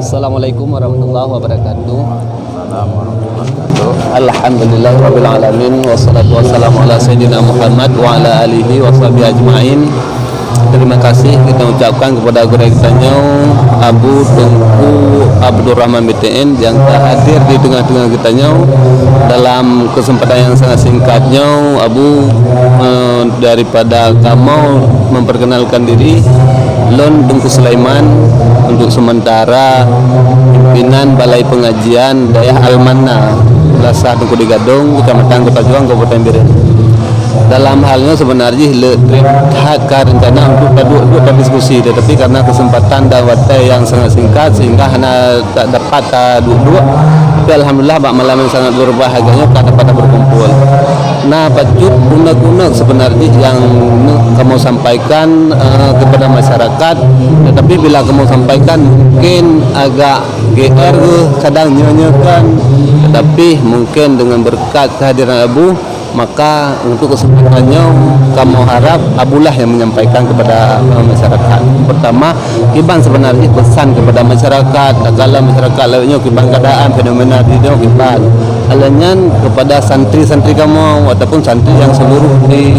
Assalamualaikum warahmatullahi wabarakatuh. Alhamdulillah rabbil alamin wassalatu wassalamu ala sayyidina Muhammad wa ala alihi wa sahbihi ajmain. Terima kasih kita ucapkan kepada guru kita Abu Tengku Abdurrahman BTN yang hadir di tengah-tengah kita dalam kesempatan yang sangat singkatnya. Abu daripada kamu memperkenalkan diri Lon Tengku Sulaiman untuk sementara pimpinan Balai Pengajian Dayah Al-Manna Desa Tengku Digadung, Kecamatan Kota Juang, Kabupaten Biren. Dalam halnya sebenarnya rencana untuk duduk diskusi, tetapi karena kesempatan dan waktu yang sangat singkat sehingga hanya tak dapat duduk. Tapi alhamdulillah malam yang sangat berbahagianya kita dapat berkumpul. Nah, pacut guna-guna sebenarnya yang kamu sampaikan kepada masyarakat, tetapi bila kamu sampaikan mungkin agak GR kadang nyanyikan, tetapi mungkin dengan berkat kehadiran Abu, maka untuk kesempatannya kamu harap Abulah yang menyampaikan kepada masyarakat. Pertama, kiban sebenarnya pesan kepada masyarakat, kalau masyarakat lainnya kiban keadaan fenomena video kiban. Alanyan kepada santri-santri kamu ataupun santri yang seluruh di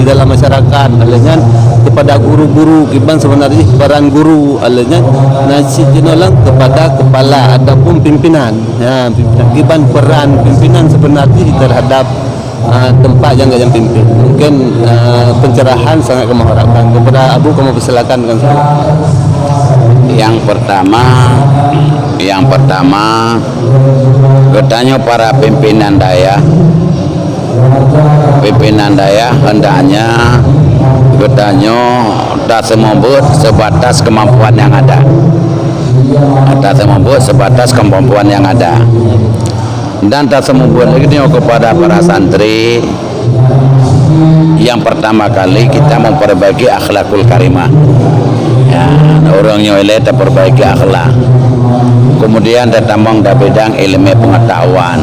dalam masyarakat. Alanyan kepada guru-guru kiban sebenarnya peran guru. Alanyan nasi jenolang kepada kepala ataupun pimpinan. Ya, pimpinan kiban peran pimpinan sebenarnya terhadap tempat yang pimpin. Mungkin pencerahan sangat kamu harapkan. Kepada Abu kamu persilakan dengan saya. Yang pertama katanya para pimpinan daya hendaknya katanya tak semua sebatas kemampuan yang ada. Dan tak semua lagi kepada para santri. Yang pertama kali kita memperbaiki akhlakul karimah. Ya, orangnya kita perbaiki akhlak. Kemudian tertambang dah bidang ilmu pengetahuan.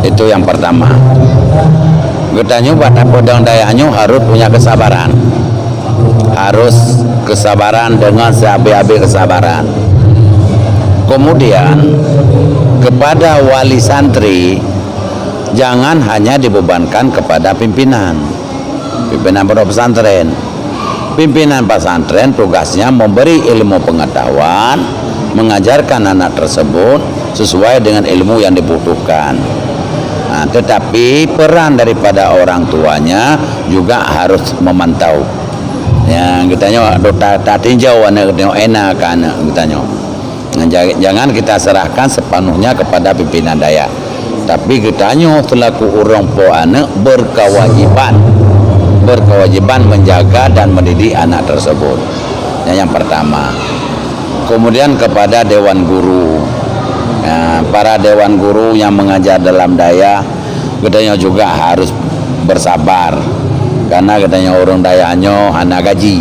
Itu yang pertama. Katanya pada pedang dayanya harus punya kesabaran. Harus kesabaran dengan sehabis-habis kesabaran. Kemudian kepada wali santri jangan hanya dibebankan kepada pimpinan pondok pesantren. Pimpinan pesantren tugasnya memberi ilmu pengetahuan, mengajarkan anak tersebut sesuai dengan ilmu yang dibutuhkan. Nah, tetapi peran daripada orang tuanya juga harus memantau. Yang kitanya tak tinjau anak enak kan kitanya. Jangan kita serahkan sepenuhnya kepada pimpinan daya, tapi kitanya selaku orang tua anak berkewajiban menjaga dan mendidik anak tersebut. Yang pertama. Kemudian kepada dewan guru, para dewan guru yang mengajar dalam daya kitanya juga harus bersabar, karena katanya orang dayanya anak gaji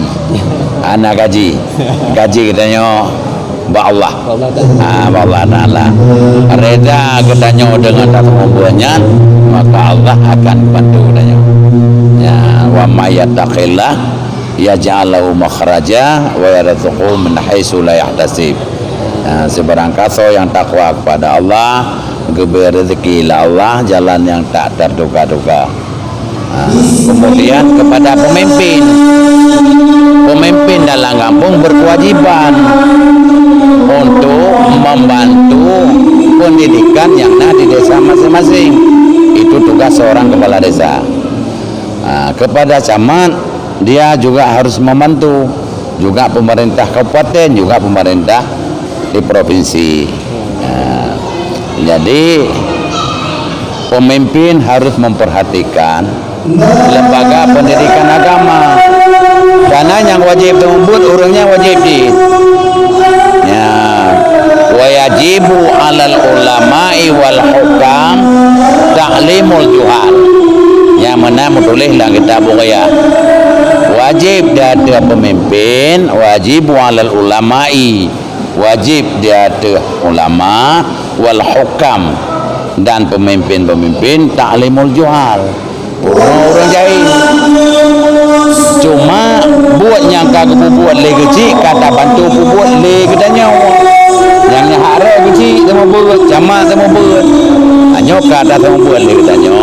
katanya Allah Ta'ala reda katanya dengan tatmubunya, maka Allah akan bantu katanya. Ya, wa may yattaqillah yaj'al lahu makhraja wa yarzuqhu min haitsu la yahtasib. Ya, sebarang kaso yang takwa kepada Allah, diberi rezeki Allah jalan yang tak terduga-duga. Kemudian kepada pemimpin dalam kampung berkewajiban untuk membantu pendidikan yang ada di desa masing-masing. Itu tugas seorang kepala desa. Kepada camat dia juga harus membantu, juga pemerintah kabupaten, juga pemerintah di provinsi. Jadi pemimpin harus memperhatikan lembaga pendidikan agama, karena yang wajib menyebut orangnya wajib di wajibu alal ulama'i wal hukam ta'limul juhal. Yang mana menulis dalam kitab ya, wajib dia pemimpin, wajibu alal ulama'i, wajib dia ulama wal hukam, dan pemimpin ta'limul juhal, orang jahil. Cuma buatnya kagak buat le kecil kata bantu buat le katanya yang harap kecil sama buat sama sama buat hanya kata sama buat le katanya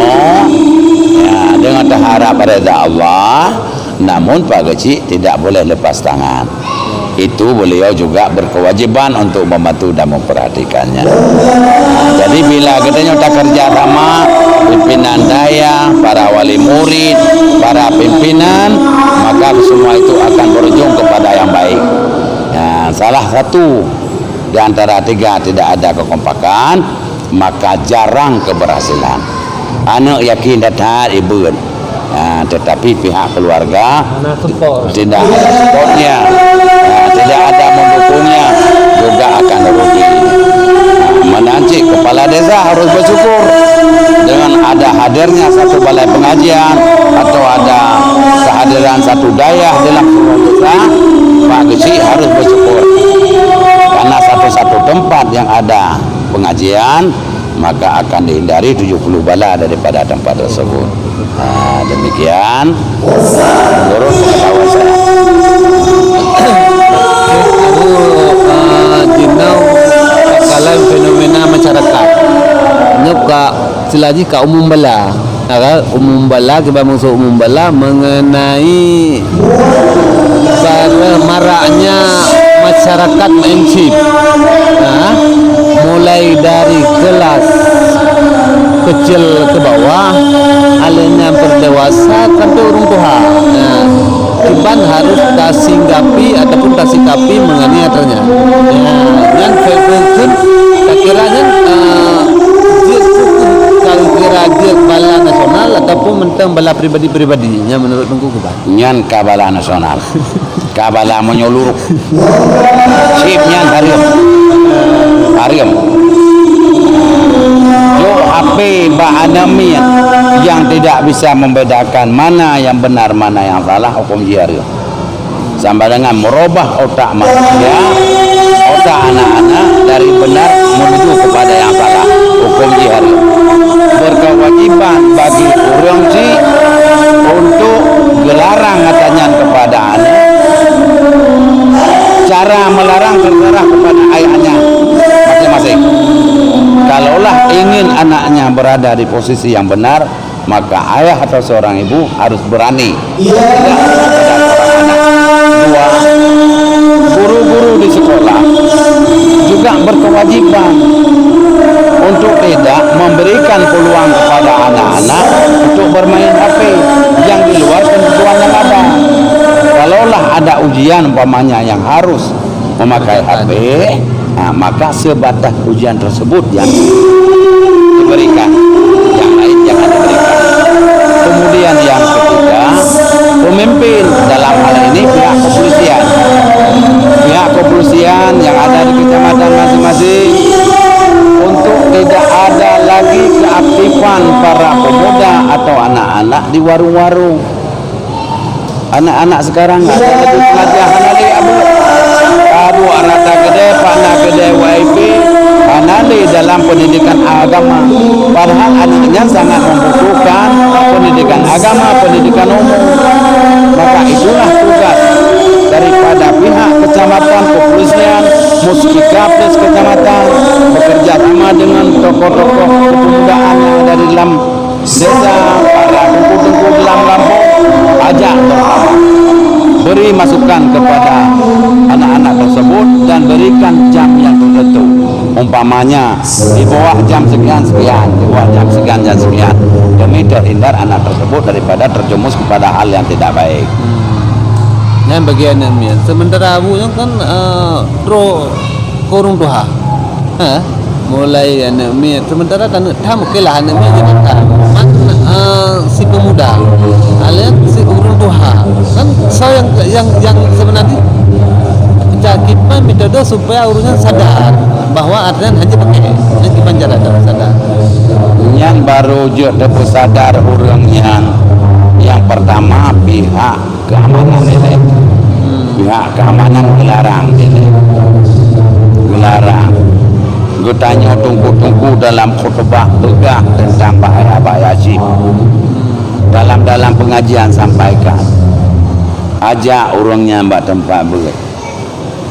ya dengan terharap pada Allah, namun Pak Kecil tidak boleh lepas tangan. Itu beliau juga berkewajiban untuk membantu dan memperhatikannya. Jadi bila katanya tak kerja sama pimpinan daya, para wali murid, para pimpinan, maka semua itu akan berujung kepada yang baik. Ya, salah satu di antara tiga tidak ada kekompakan, maka jarang keberhasilan. Anak yakin datang ibu, tetapi pihak keluarga tidak ada supportnya, tidak ada mendukungnya, juga akan rugi. Menanti kepala desa harus bersyukur dengan ada hadirnya satu balai pengajian atau ada kehadiran satu daya dalam sebuah desa. Pak Kecil harus bersyukur karena satu-satu tempat yang ada pengajian maka akan dihindari 70 bala daripada tempat tersebut. Demikian menurut pengetahuan saya. Jinau kakalan fenomena masyarakat nyuka selagi ka umum bala umum bala kita maksud umum bala mengenai maraknya masyarakat mainstream, mulai dari kelas kecil ke bawah, alanya berdewasa sampai orang tua. Cuman harus tasinggapi ataupun tasikapi mengenai atarnya. Yang mungkin kiranya kalau kira dia bala nasional ataupun mentang bala pribadi-pribadinya menurut tunggu keban. Nyan kabala nasional. Kabala menyeluruh. Sipnya harium. Jo ape bahanami yang tidak bisa membedakan mana yang benar mana yang salah hukum jihad sama dengan merubah otak manusia, otak anak-anak dari benar menuju kepada yang salah hukum jihad. Berkewajiban bagi orang si untuk gelarang katanya kepada anak, cara melarang terserah kepada ayahnya masing-masing. Kalaulah ingin anaknya berada di posisi yang benar, maka ayah atau seorang ibu harus berani tidak kepada seorang anak. Dua, guru-guru di sekolah juga berkewajiban untuk tidak memberikan peluang kepada anak-anak untuk bermain HP yang di luar ketentuan yang ada. Kalaulah ada ujian umpamanya yang harus memakai HP, maka sebatas ujian tersebut yang diberikan, yang lain jangan diberikan. Kemudian yang ketiga, pemimpin dalam hal ini pihak kepolisian yang ada di kecamatan masing-masing untuk tidak ada lagi keaktifan para pemuda atau anak-anak di warung-warung. Anak-anak sekarang ada lagi pengajian lagi abu rata gede pana gede WIP anali dalam pendidikan agama, padahal anaknya sangat membutuhkan pendidikan agama, pendidikan umum. Maka itulah tugas daripada pihak kecamatan, kepolisian, muskikapes kecamatan bekerja sama dengan tokoh-tokoh kepemudaan yang ada di dalam desa, para tengku-tengku dalam kampung, ajak bersama, beri masukan kepada anak-anak tersebut dan berikan jam yang tertentu. Umpamanya di bawah jam sekian-sekian, di bawah jam sekian demi terhindar anak tersebut daripada terjumus kepada hal yang tidak baik. Yang bagian ini sementara abu yang kan pro korung tuha, mulai anak mi sementara kan tham kelah anak mi jadi si pemuda, alias si korung tuha kan saya yang sebenarnya cakipan metode supaya urusan sadar bahwa artinya hanya pakai yang dipanjara dalam sadar. Yang baru juga sadar orangnya. Yang pertama pihak keamanan ini, pihak keamanan gelarang. Gue tanya tunggu dalam khutbah tegak tentang bahaya-bahaya syirik. Dalam pengajian sampaikan ajak orangnya mbak tempat boleh.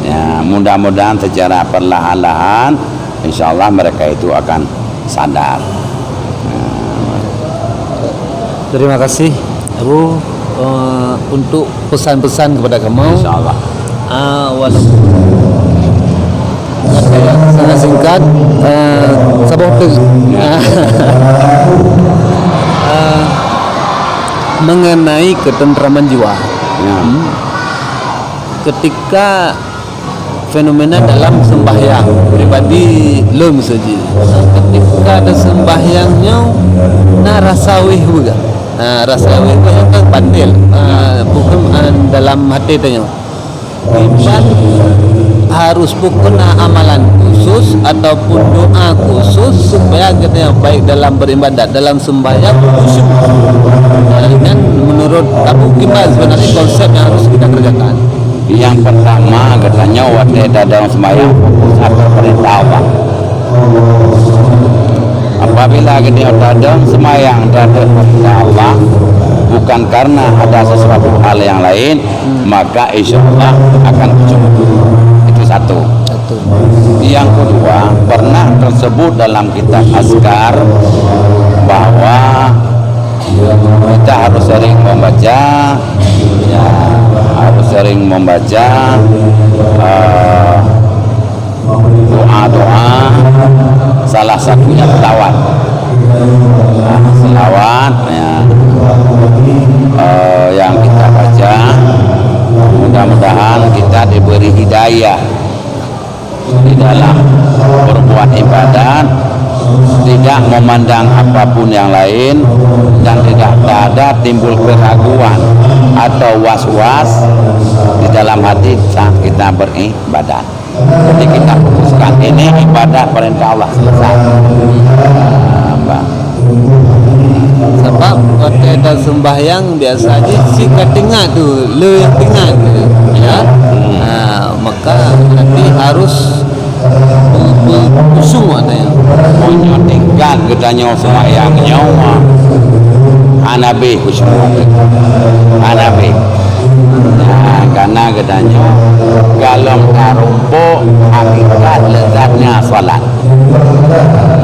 Ya, mudah-mudahan secara perlahan-lahan insyaallah mereka itu akan sadar. Terima kasih Abu untuk pesan-pesan kepada kamu. Insyaallah. Walaupun sangat singkat, sabah mengenai ketentraman jiwa. Ya. Ketika fenomena dalam sembahyang pribadi belum saja. Ketika ada sembahyangnya, rasawih juga. Rasawih banyak kan pandil. Bukan dalam hati tanya. Iman harus bukan amalan khusus ataupun doa khusus supaya kita baik dalam beribadat, dalam sembahyang khusyuk. Dan menurut Abu gimana sebenarnya konsep yang harus kita kerjakan? Yang pertama katanya waktu dalam sembahyang fokus apa perintah Allah. Apabila kita dalam sembahyang terhadap perintah Allah, bukan karena ada sesuatu hal yang lain, maka insya Allah akan cukup. Itu satu. Yang kedua, pernah tersebut dalam kitab Azkar bahwa kita harus sering membaca, ya, harus sering membaca doa-doa, salah satunya selawat. Selawat ya, yang kita baca, mudah-mudahan kita diberi hidayah di dalam berbuat ibadat, tidak memandang apapun yang lain, dan tidak ada timbul keraguan atau was-was di dalam hati saat kita beribadat. Jadi kita fokuskan ini ibadah perintah Allah selesai. Sebab waktu kita sembahyang biasanya si ketinggat tu, le yang tinggal tu, ya. Maka nanti harus usung katanya. Punya tingkat katanya sembahyang nyawa. Anabi khusyuk. Anabi. Nah, karena katanya kalau tarumpuk hakikat lezatnya salat.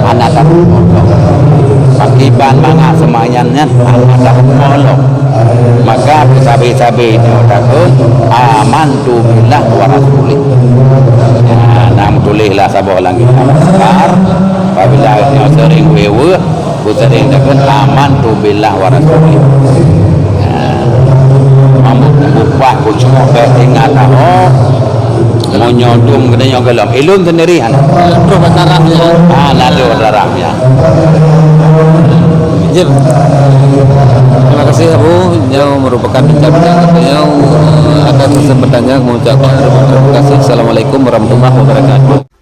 Anak tak molok. Akibat mana semayangnya anak tak molok. Maka sabi-sabi itu takut amantu billah wa rasulih. Ya, nam tulislah sabah lagi Azkar. Apabila dia sering wewe, sering takut amantu billah wa rasulih. Buat kucing tinggal tahu menyodong katanya gelap ilum sendiri kan Terus darahnya. lalu darahnya. Terima kasih Abu yang merupakan bincang-bincang yang atas kesempatannya mengucapkan terima kasih. Assalamualaikum warahmatullahi wabarakatuh.